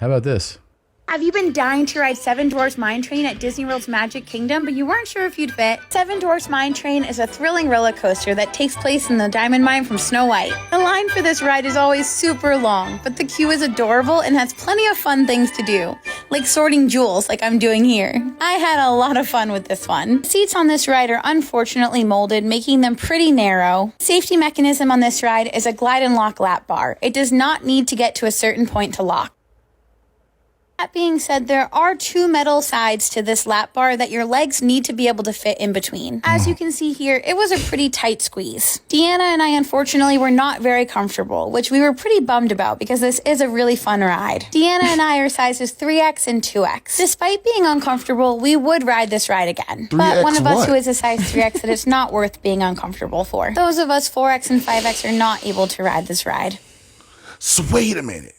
How about this? Have you been dying to ride Seven Dwarfs Mine Train at Disney World's Magic Kingdom, but you weren't sure if you'd fit? Seven Dwarfs Mine Train is a thrilling roller coaster that takes place in the Diamond Mine from Snow White. The line for this ride is always super long, but the queue is adorable and has plenty of fun things to do, like sorting jewels like I'm doing here. I had a lot of fun with this one. Seats on this ride are unfortunately molded, making them pretty narrow. Safety mechanism on this ride is a glide and lock lap bar. It does not need to get to a certain point to lock. That being said, there are two metal sides to this lap bar that your legs need to be able to fit in between. As you can see here, it was a pretty tight squeeze. Deanna and I unfortunately were not very comfortable, which we were pretty bummed about because this is a really fun ride. Deanna and I are sizes 3X and 2X. Despite being uncomfortable, we would ride this ride again. But one of us who is a size 3X said it's not worth being uncomfortable for. Those of us 4X and 5X are not able to ride this ride. So wait a minute.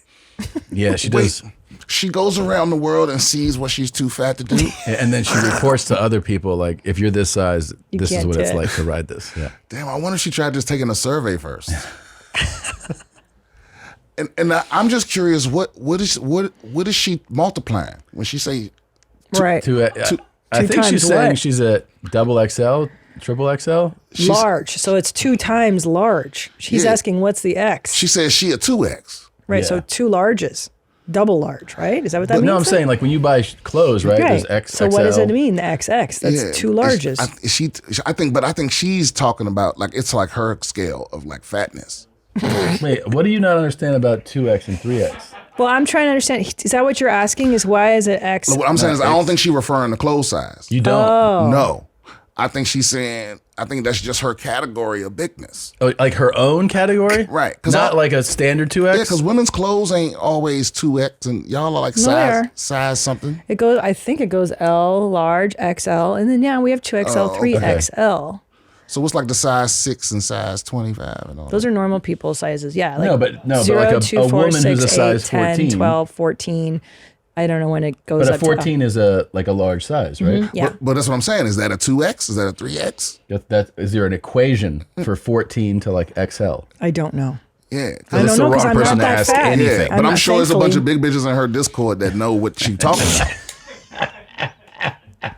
Yeah, she does. She goes around the world and sees what she's too fat to do. And then she reports to other people, like, if you're this size, this is what it's like to ride this. Yeah. Damn, I wonder if she tried just taking a survey first. and I'm just curious, what is she multiplying when she say right? I think she's saying she's a double XL, triple XL, large. So it's 2 times large. She's asking what's the X. She says she a 2X. Right. Yeah. So 2 larges. Double large, right? Is that what that means? No, I'm saying like when you buy clothes, right? There's XXL. So what does it mean, the XX? That's 2 larges. I think she's talking about like it's like her scale of like fatness. Wait, what do you not understand about 2X and 3X? Well, I'm trying to understand. Is that what you're asking? Is why is it X? What I'm saying is I don't think she's referring to clothes size. You don't? Oh. No. I think she's saying, I think that's just her category of bigness. Oh, like her own category? Right. Not like a standard 2X? Yeah, because women's clothes ain't always 2X, and y'all are like size something. I think it goes L, large, XL, and then we have 2XL, 3XL. So what's like the size 6 and size 25 and all Those are normal people sizes. Yeah. Like no, 0, but like 2, a 4, woman 6, who's a 8, size 10, 14. 12, 14. I don't know when it goes up to... But a 14 is like a large size, right? Mm-hmm. Yeah. But that's what I'm saying. Is that a 2X? Is that a 3X? Is there an equation for 14 to like XL? I don't know. Yeah. I don't know because I'm not that fat. Anything. Yeah, but I'm sure there's a bunch of big bitches in her Discord that know what she's talking about.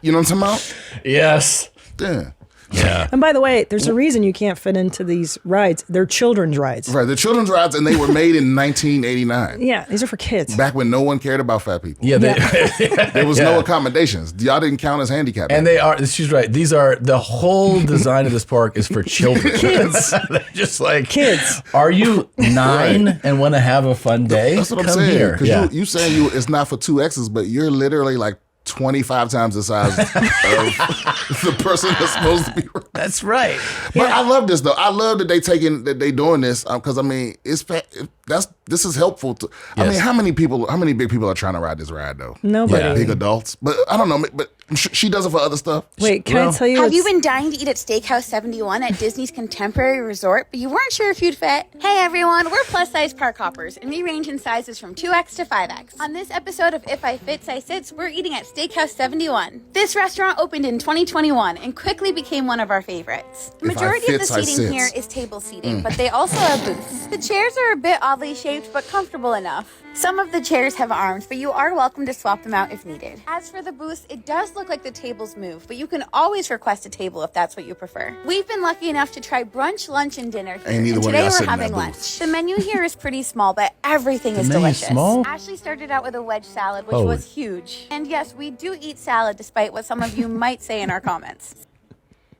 You know what I'm talking about? Yes. Yeah. Yeah. And by the way, there's a reason you can't fit into these rides. They're children's rides. Right. They're children's rides, and they were made in 1989. Yeah, these are for kids. Back when no one cared about fat people. Yeah. There was no accommodations. Y'all didn't count as handicapped. And they are, she's right. These are, the whole design of this park is for children. Kids. They're just like, kids. Are you 9 and want to have a fun day? That's what I'm Come saying. here. Because you saying it's not for 2Xs, but you're literally like 25 times the size of the person that's supposed to be. That's right. But I love this though. I love that they doing this because I mean this is helpful to. I mean, how many big people are trying to ride this ride though? Nobody. Like big adults. But I don't know. But she does it for other stuff. Wait, can I tell you? Have you been dying to eat at Steakhouse 71 at Disney's Contemporary Resort, but you weren't sure if you'd fit? Hey everyone, we're plus size park hoppers, and we range in sizes from 2X to 5X. On this episode of If I Fit, I Sits, we're eating at Steakhouse 71. This restaurant opened in 2021 and quickly became one of our favorites. The majority of the seating here is table seating, but they also have booths. The chairs are a bit oddly shaped, but comfortable enough. Some of the chairs have arms, but you are welcome to swap them out if needed. As for the booths, it does look like the tables move, but you can always request a table if that's what you prefer. We've been lucky enough to try brunch, lunch, and dinner here, and today we're having lunch. The menu here is pretty small, but everything is delicious. Small? Ashley started out with a wedge salad, which was huge. And yes, we do eat salad, despite what some of you might say in our comments.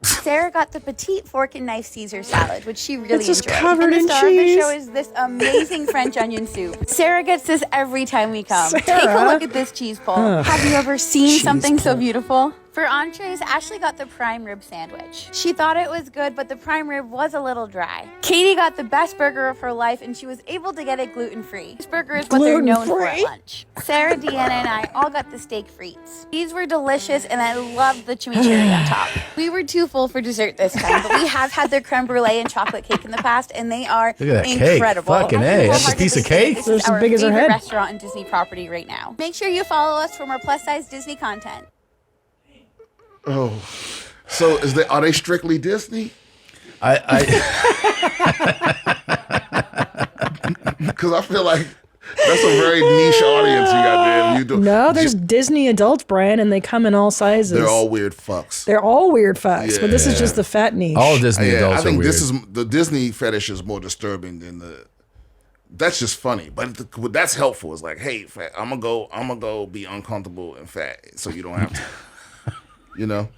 Sarah got the petite fork and knife Caesar salad, which she really enjoyed. Covered and the in star cheese. of the show is this amazing French onion soup. Sarah gets this every time we come. Sarah? Take a look at this cheese pull. Have you ever seen something so beautiful? For entrees, Ashley got the prime rib sandwich. She thought it was good, but the prime rib was a little dry. Katie got the best burger of her life, and she was able to get it gluten-free. This burger is what they're known for at lunch. Sarah, Deanna, and I all got the steak frites. These were delicious, and I loved the chimichurri on top. We were too full for dessert this time, but we have had their creme brulee and chocolate cake in the past, and they are incredible. Cake. Fucking A, that's a piece of cake. This is as our big as her favorite head. restaurant and Disney property right now. Make sure you follow us for more plus-size Disney content. Oh, so are they strictly Disney? I Because I feel like that's a very niche audience you No, there's Disney adults, Brian, and they come in all sizes. They're all weird fucks. They're all weird fucks, but this is just the fat niche. All Disney adults I think are weird. this is the Disney fetish is more disturbing than the. That's just funny, but that's helpful. It's like, hey, fat, I'm gonna go be uncomfortable and fat, so you don't have to. You know?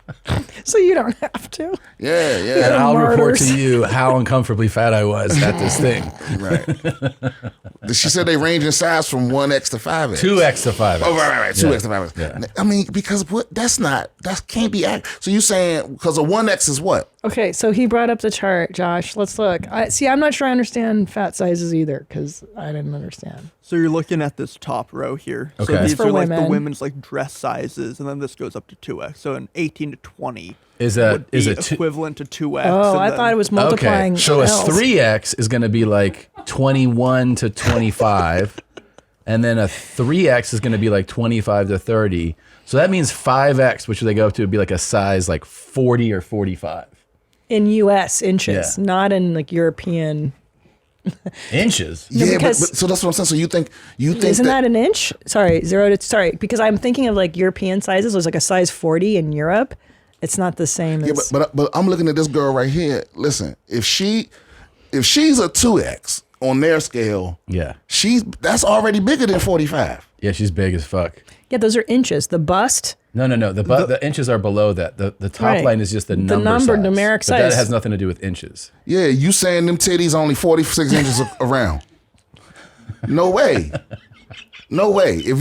So you don't have to. Yeah. And I'll report Martyrs. to you how uncomfortably fat I was at this thing. Right. She said they range in size from 1X to 5X. 2X to 5X. Oh, right. 2X to 5X. Yeah. I mean, because what? That can't be. So you saying, because a 1X is what? Okay, so he brought up the chart, Josh. Let's look. I'm not sure I understand fat sizes either because I didn't understand. So you're looking at this top row here. Okay. So these For are like the women. women's like dress sizes, and then this goes up to 2X. So an 18 to 20 Is would be it equivalent to 2X. Oh, and I then- thought it was multiplying. Okay, so a L's. 3X is going to be like 21 to 25, and then a 3X is going to be like 25 to 30. So that means 5X, which they go up to, would be like a size like 40 or 45. In U.S. inches, Yeah. not in like European. Inches? Yeah, because- but so that's what I'm saying. So you think Isn't that an inch? Sorry, because I'm thinking of like European sizes. There's like a size 40 in Europe. It's not the same Yeah, as. but I'm looking at this girl right here. Listen, if she's a 2X on their scale, Yeah. that's already bigger than 45. Yeah, she's big as fuck. Yeah, those are inches. The bust. No. The inches are below that. The top Right. line is just the number size. numeric But size. that has nothing to do with inches. Yeah, you saying them titties only 46 inches around? No way. No way. If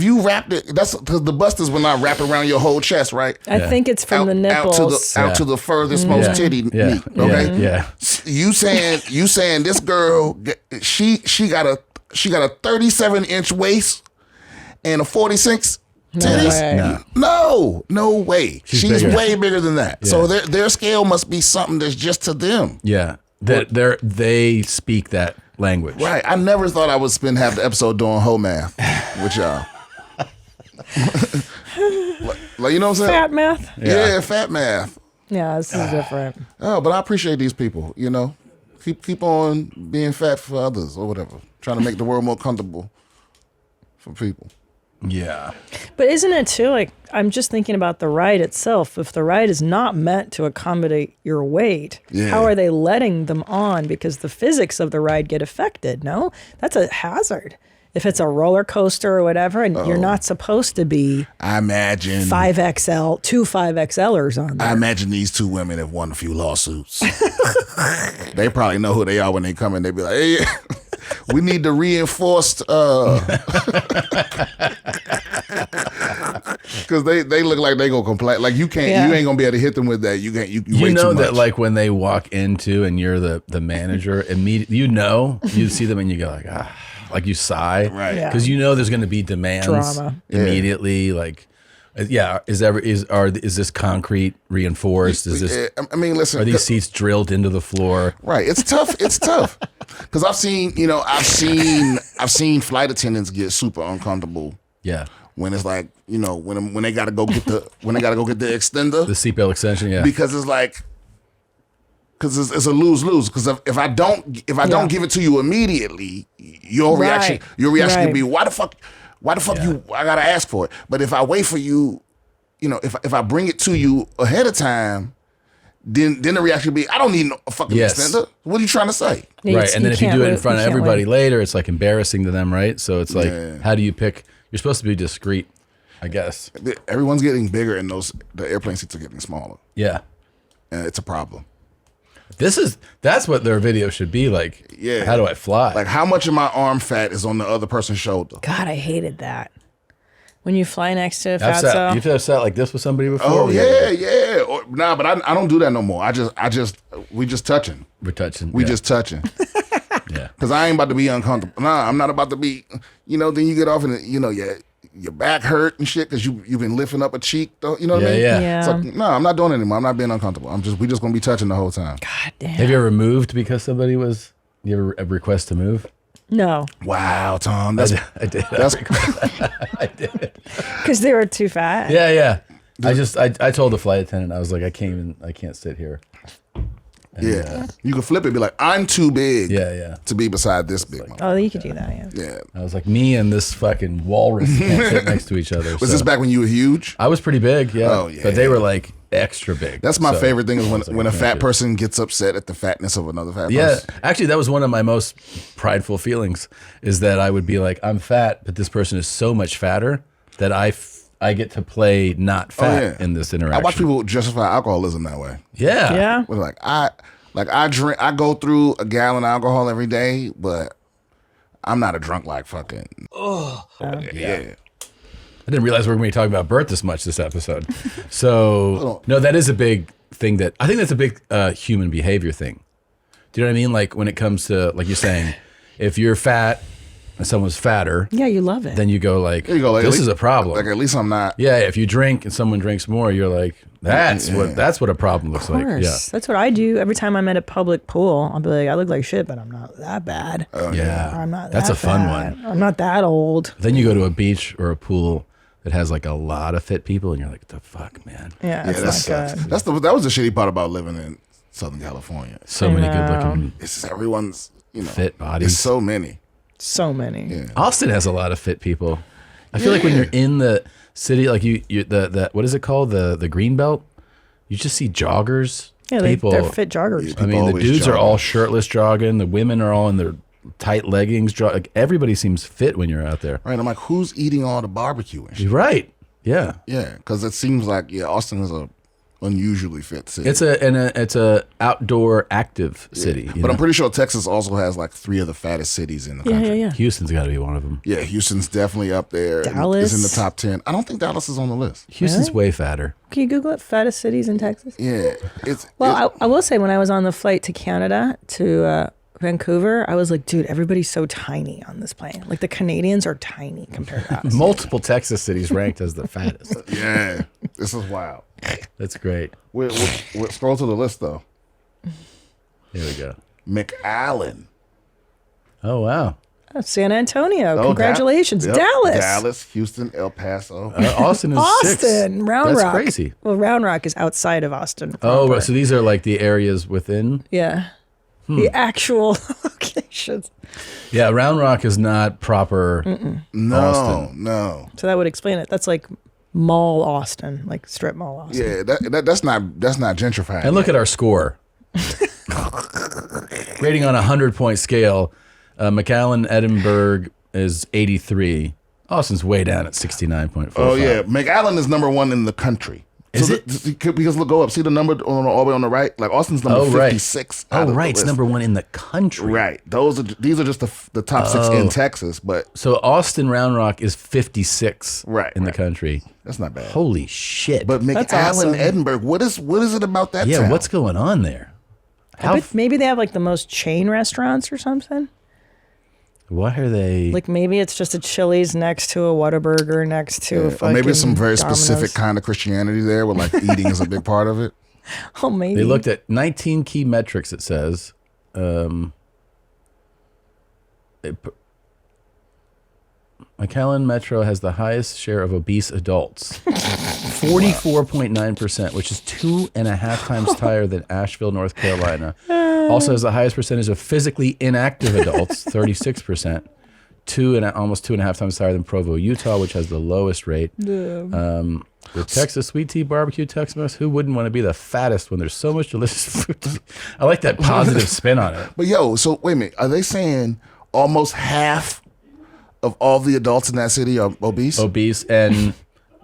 you wrapped it, that's because the bust is when I wrap it around your whole chest, right? I think it's from the nipples. Out to the furthest most titty meat. Okay. Yeah. You saying this girl she got a 37-inch waist and a 46 titties? way. No way. She's bigger. way bigger than that. Yeah. So their scale must be something that's just to them. Yeah. They speak that language. Right. I never thought I would spend half the episode doing whole math with y'all. like, you know what I'm saying? Fat math. Yeah, fat math. Yeah, this is different. Oh, but I appreciate these people, you know. Keep on being fat for others or whatever. Trying to make the world more comfortable for people. Yeah. But isn't it too, like, I'm just thinking about the ride itself. If the ride is not meant to accommodate your weight, how are they letting them on? Because the physics of the ride get affected, no? That's a hazard. If it's a roller coaster or whatever, and you're not supposed to be I imagine 5XL, two 5XLers on there. I imagine these two women have won a few lawsuits. They probably know who they are when they come in. They be like, hey, we need the reinforced because they look like they gonna complain. Like you ain't gonna be able to hit them with that. You can't. You You way know too much. that like when they walk into and you're the manager, immediately you see them and you go like like you sigh, Right. Yeah. Because you know there's going to be demands Drama. immediately. Like, is this concrete reinforced? Is this? I mean, listen. Are these seats drilled into the floor? Right. It's tough. It's tough. Because I've seen flight attendants get super uncomfortable Yeah. when it's like, you know, when they gotta go get the extender. The seatbelt extension. Yeah. Because it's like, because it's a lose-lose. Because if I don't give it to you immediately, your reaction can be, why the fuck you? I gotta ask for it. But if I wait for you, you know, if I bring it to you ahead of time, then the reaction would be, I don't need a fucking extender. What are you trying to say? Right. And then if you do it in front of everybody later, it's like embarrassing to them, right? So it's like, how do you pick? You're supposed to be discreet, I guess. Everyone's getting bigger, and the airplane seats are getting smaller, Yeah. and it's a problem. That's what their video should be like. Yeah. How do I fly? Like, how much of my arm fat is on the other person's shoulder? God, I hated that. When you fly next to a I've fatso. You've ever sat like this with somebody before? Oh yeah. Nah, but I don't do that no more. We just touching. We're touching. We just touching. Yeah. Because I ain't about to be uncomfortable. Nah, I'm not about to be. You know, then you get off and you know your back hurt and shit because you've been lifting up a cheek. Though, you know what I mean? Yeah. It's like, no, I'm not doing it anymore. I'm not being uncomfortable. We just gonna be touching the whole time. God damn. Have you ever moved because somebody was? You ever a request to move? No, Wow, Tom. I did. That's I did. because they were too fat. Yeah. I told the flight attendant, I was like, I can't sit here. Yeah. You can flip it and be like, I'm too big to be beside this big one. Oh, you could do that, Yeah. I was like, me and this fucking walrus can't sit next to each other. Was this back when you were huge? I was pretty big, yeah. Oh, yeah. But they were like extra big. That's my favorite thing is when a fat kid. person gets upset at the fatness of another fat Yeah, person. actually, that was one of my most prideful feelings is that I would be like, I'm fat, but this person is so much fatter that I get to play not fat in this interaction. I watch people justify alcoholism that way. Yeah. Yeah. Well, I go through a gallon of alcohol every day, but I'm not a drunk like fucking. Yeah. I didn't realize we were going to be talking about Bert this much this episode. So, no, that is a big thing I think that's a big human behavior thing. Do you know what I mean? Like when it comes to, like you're saying, if you're fat and someone's fatter, Yeah, you love it. then you go like, There you go, like, this at is least- a problem. Like at least I'm not. Yeah, if you drink and someone drinks more, you're like, that's what a problem looks Of like. course. Yeah. That's what I do every time I'm at a public pool. I'll be like, I look like shit, but I'm not that bad. Yeah. I'm not That's that a fun fat. one. I'm not that old. Then you go to a beach or a pool that has like a lot of fit people and you're like, the fuck, man. Yeah, Yeah, it's that not sucks. good. That was the shitty part about living in Southern California. So many good looking It's just everyone's, fit bodies. There's so many. So many. Yeah. Austin has a lot of fit people. I feel like when you're in the city, like you the what is it called? The green belt, you just see joggers. Yeah, people. they're fit joggers. Yeah. I mean, the always dudes are jog. all shirtless jogging. The women are all in their tight leggings. Like everybody seems fit when you're out there. Right. I'm like, who's eating all the barbecue and shit? You're right. Yeah. Yeah, because it seems like Austin is a unusually fit city. It's a outdoor active city. you But know? I'm pretty sure Texas also has like 3 of the fattest cities in the country. Yeah. Houston's got to be one of them. Yeah, Houston's definitely up there. Dallas? is in the top 10. I don't think Dallas is on the list. Houston's way fatter. Can you Google it? Fattest cities in Texas? Yeah, Well, I will say when I was on the flight to Canada to Vancouver, I was like, dude, everybody's so tiny on this plane. Like the Canadians are tiny compared to us. Multiple Texas cities ranked as the fattest. yeah, this is wild. That's great. We'll scroll to the list though. Here we go. McAllen. Oh, wow. Oh, San Antonio. Oh, Congratulations. Yep. Dallas. Dallas, Houston, El Paso. Austin is Austin. six. Round That's Rock. crazy. Well, Round Rock is outside of Austin. Oh, proper. right, so these are like the areas within? Yeah. The actual locations. Yeah, Round Rock is not proper No, Austin. no. So that would explain it. That's like mall Austin, like strip mall Austin. Yeah, that's not gentrified. And look at our score. Rating on a 100-point scale, McAllen, Edinburgh is 83. Austin's way down at 69.45. Oh yeah, McAllen is number 1 in the country. Is so it? Because look, go up. See the number all the way on the right. Like Austin's number 56. out Oh, of the right. It's list. number 1 in the country. Right. These are just the top 6 in Texas, but So Austin Round Rock is 56 Right, in the right. country. that's not bad. Holy shit. But That's McAllen, awesome. Edinburgh, what is it about that yeah, town? what's going on there? I bet maybe they have like the most chain restaurants or something. Why are they? Like maybe it's just a Chili's next to a Whataburger next to a Or fucking maybe it's some very Domino's. specific kind of Christianity there, where like eating is a big part of it. Oh, maybe. They looked at 19 key metrics, it says. McAllen Metro has the highest share of obese adults, 44.9%, which is 2.5 times higher than Asheville, North Carolina. Also has the highest percentage of physically inactive adults, 36%, almost 2.5 times higher than Provo, Utah, which has the lowest rate. The Texas sweet tea barbecue Tex-Mex, who wouldn't want to be the fattest when there's so much delicious food? I like that positive spin on it. But so wait a minute, are they saying almost half of all the adults in that city are obese? Obese and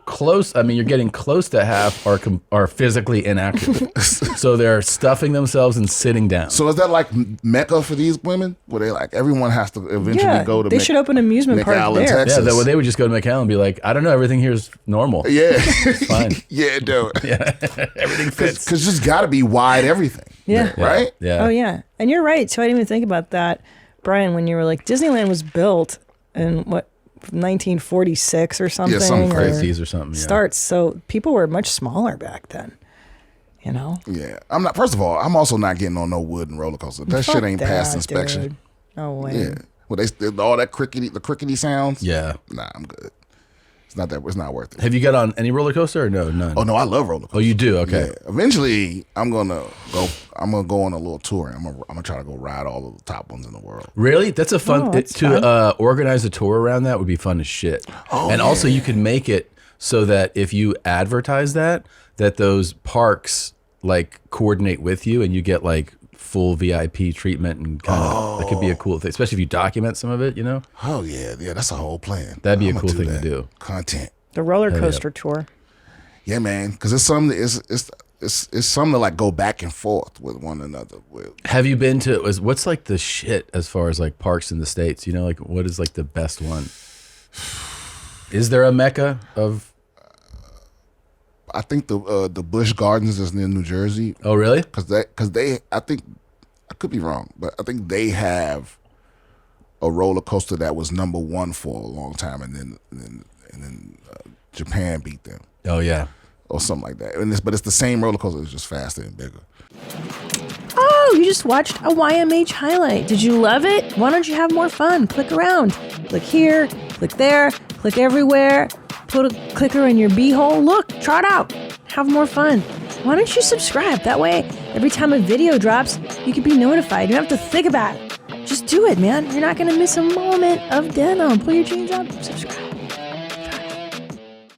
close. I mean, you're getting close to half are physically inactive. So they're stuffing themselves and sitting down. So is that like Mecca for these women? Where they like everyone has to eventually go to they should open an amusement park McAllen, there. Texas. Yeah, they would just go to McAllen and be like, I don't know, everything here's normal. Yeah. Fine. Yeah, dude. Everything fits. Because there's got to be wide everything. Yeah. Right? Yeah. Oh, yeah. And you're right. So I didn't even think about that, Brian, when you were like, Disneyland was built in 1946 or something. Yeah, something or crazy. Or something. Yeah. starts. So people were much smaller back then. You know? Yeah. I'm not. First of all, I'm also not getting on no wooden roller coaster. That Fuck shit ain't past that, inspection. dude. No way. Yeah. Well, all that crickety sounds. Yeah. Nah, I'm good. It's not worth it. Have you got on any roller coaster or no? None. Oh no, I love roller coasters. Oh, you do? Okay. Yeah. Eventually, I'm gonna go on a little tour. And I'm gonna try to go ride all of the top ones in the world. Really? That's a fun fun. Organize a tour around that would be fun as shit. Oh, and also you can make it so that if you advertise that those parks like coordinate with you and you get like full VIP treatment and kind of that could be a cool thing, especially if you document some of it, you know? Oh yeah, that's a whole plan. That'd be a cool thing to do. Content. The roller coaster tour. Yeah, man, because it's something. It's something to like go back and forth with one another. Have you been to? What's like the shit as far as like parks in the States? You know, like what is like the best one? Is there a mecca of? I think the Busch Gardens is in New Jersey. Oh, really? Because they I think I could be wrong, but I think they have a roller coaster that was number one for a long time, and then Japan beat them. Oh yeah, or something like that. But it's the same roller coaster, it's just faster and bigger. Oh, you just watched a YMH highlight. Did you love it? Why don't you have more fun? Click around. Click here, click there, click everywhere. Put a clicker in your beehole. Look, try it out. Have more fun. Why don't you subscribe? That way, every time a video drops, you can be notified. You don't have to think about it. Just do it, man. You're not going to miss a moment of denim. Pull your jeans up, subscribe.